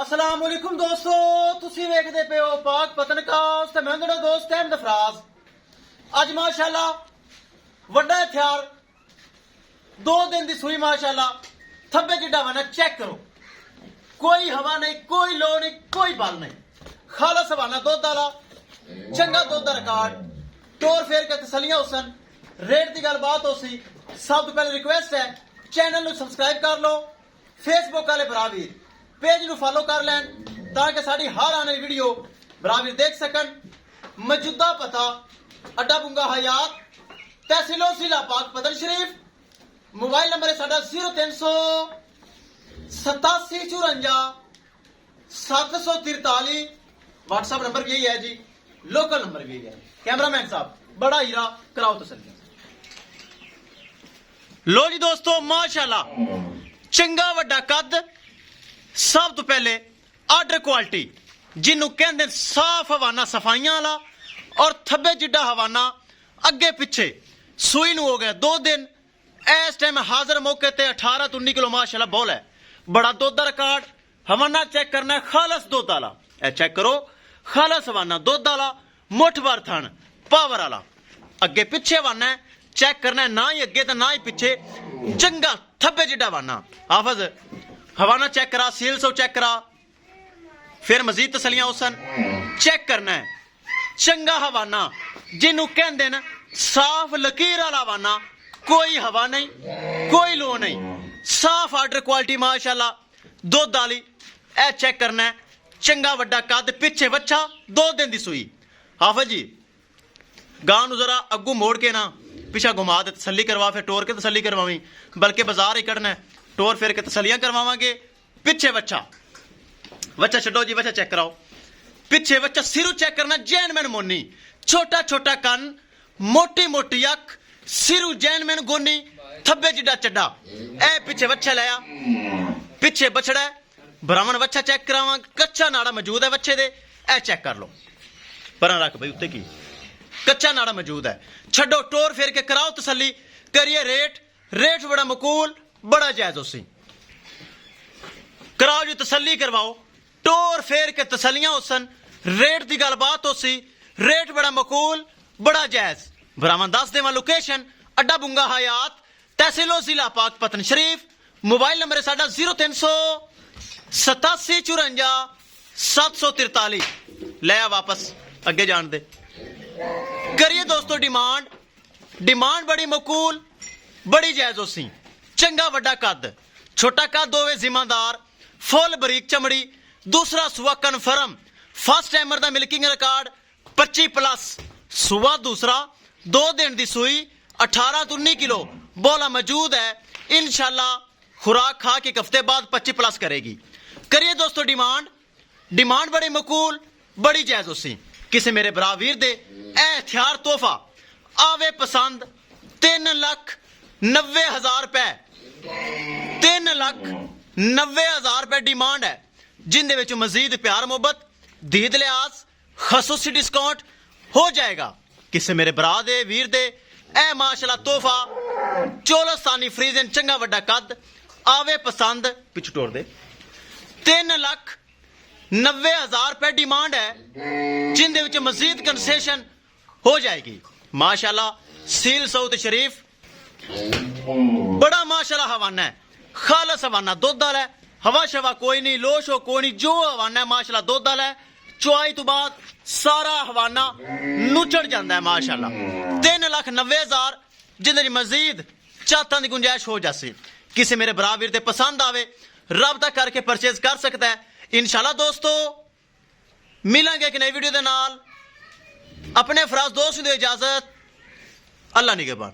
अस्सलाम वालेकुम दोस्तों, तुसी वेखदे पे हो पाक पतनकास ते मैं तुहाडा दोस्त अहमद फराज। अज माशाअल्लाह वड्डा हथियार 2 दिन दी सूई माशाअल्लाह थब्बे जिड्डा बना चेक करो। कोई हवा नहीं, कोई लो नहीं, कोई बल नहीं, खालस हवाना दुध वाला चंगा दुध दा रिकॉर्ड टोर फेर के तसलियां हुसन रेट दी गलबात हो सी। सब तो पहले रिक्वेस्ट है चैनल नू सबसक्राइब कर लो, फेसबुक वाले भरा वीर पेज नू फॉलो कर लैन ताकि साड़ी हर आने वीडियो भरा वीर देख सकन। मौजूदा पता अड्डा बुंगा हयात तहसीलो जिला पाक पतन शरीफ। मोबाइल नंबर है साडा 0300 87 54 743। व्हाट्सएप नंबर भी यही है जी, लोकल नंबर भी यही है। कैमरामैन साहब बड़ा हीरा कराओ तसल्ली। लो जी दोस्तों माशाल्लाह चंगा वड्डा कद, सब तो पहले आर्डर क्वालिटी जिन्हों कहते साफ हवाना सफाइयां वाला और थब्बे जिड्डा हवाना अगे पिछे सूई नू हो गया 2 दिन। इस टाइम हाजिर मौके ते 18 तो 19 किलो माशाल्लाह बोल है। बड़ा दुध दा रिकॉर्ड हवाना चेक करना है, खालस दुध वाला ए चेक करो, खालस हवाना दुध वाला मुठ भर थन पावर वाला। अगे पिछे हवाना है चेक करना है, ना ही अगे तो ना ही पिछे, चंगा थब्बे जिड्डा हवाना। हाफज हवाना चेक करा, सील सो चेक करा, फिर मजीद तसलियां हुसन चेक करना है। चंगा हवाना जिन्हों कहते न साफ लकीर वाला हवाना, कोई हवा नहीं, कोई लो नहीं, साफ आर्डर क्वालिटी माशाल्लाह दुध वाली ए चेक करना है। चंगा वड्डा कद, पिछे बच्चा 2 दिन की सूई। हाफज जी गां नू जरा अगू मोड़ के ना पिछा घुमा दे, तसली करवा, फिर टोर के तसली करवावी, बल्कि बाजार ही कढ़ना है, टोर फिर के तसलियां करवावांगे। पिछे बच्चा बच्चा छो जी, बच्चा चेक कराओ, पिछे बच्चा सिरू चेक करना, जैन मैन मोनी, छोटा छोटा कन, मोटी मोटी अख, सिरू जैन मैन गोनी, थब्बे जिड्डा चड्डा ए पिछे बच्चा लाया। पिछे बछड़ा ब्राह्मण बच्चा चेक करावा, कच्चा नाड़ा मौजूद है बच्चे दे, ए चेक कर लो, पर रख भाई उत्ते की कच्चा नाड़ा मौजूद है। छड्डो टोर फेर के कराओ तसली, करिए रेट बड़ा मकूल, बड़ा जायज उसी कराओ जी, तसली करवाओ, टोर फेर के तसलियां हुसन, रेट की गलबात होसी, रेट बड़ा मकूल, बड़ा जायज। भरावान दस देवा लोकेशन अड्डा बुंगा हयात तहसीलो जिला पाक पतन शरीफ। मोबाइल नंबर है साडा 0300 87 54 743। लिया वापस अगे जान दे। करिए दोस्तों डिमांड बड़ी मकूल, बड़ी जायज होसी। चंगा वड्डा कद, छोटा कद होवे जिम्मेदार, फुल बरीक चमड़ी, दूसरा सुआ कन्फर्म, फर्स्ट टाइमर दा मिल्किंग रिकॉर्ड 25+ सुआ, दूसरा 2 दिन दी सूई, 18 तो 19 किलो बोला मौजूद है। इंशाल्लाह खुराक खा के एक हफ्ते बाद 25+ करेगी। करिए दोस्तों डिमांड बड़ी मकूल, बड़ी जायज होसी। किसी मेरे भरा वीर दे ए हथियार तोहफा आवे पसंद 3,90,000 रुपए, 3,90,000 रुपए डिमांड है, जिंदे विच मजीद प्यार मोहब्बत दीद लिहाज खसूसी डिस्काउंट हो जाएगा। किसी मेरे भरा दे वीर दे ए माशाल्लाह तोहफा चोलस्तानी फ्रीजन चंगा वड्डा कद आवे पसंद, पिछू टोर दे, 3,90,000 रुपए डिमांड है, जिंदे विच मजीद कंसेशन हो जाएगी। माशाल्लाह सील सऊद शरीफ बड़ा माशाल्लाह हवाना है, खालस हवाना दुध वाला है, हवा शवा कोई नहीं, लोश हो कोई नहीं, जो हवाना है माशाल्लाह दुध वाला है। चुआई तो बाद सारा हवाना नुचड़ जाता है माशाल्लाह। 3,90,000 जिंदे मजीद चाहता की गुंजाइश हो जासी। किसी मेरे भरा वीर दे पसंद आवे राबता करके परचेज कर सकता है। इंशाल्लाह दोस्तों मिलेंगे एक नई वीडियो दे नाल। अपने फराज दोस्त दे इजाजत, अल्लाह निगहबान।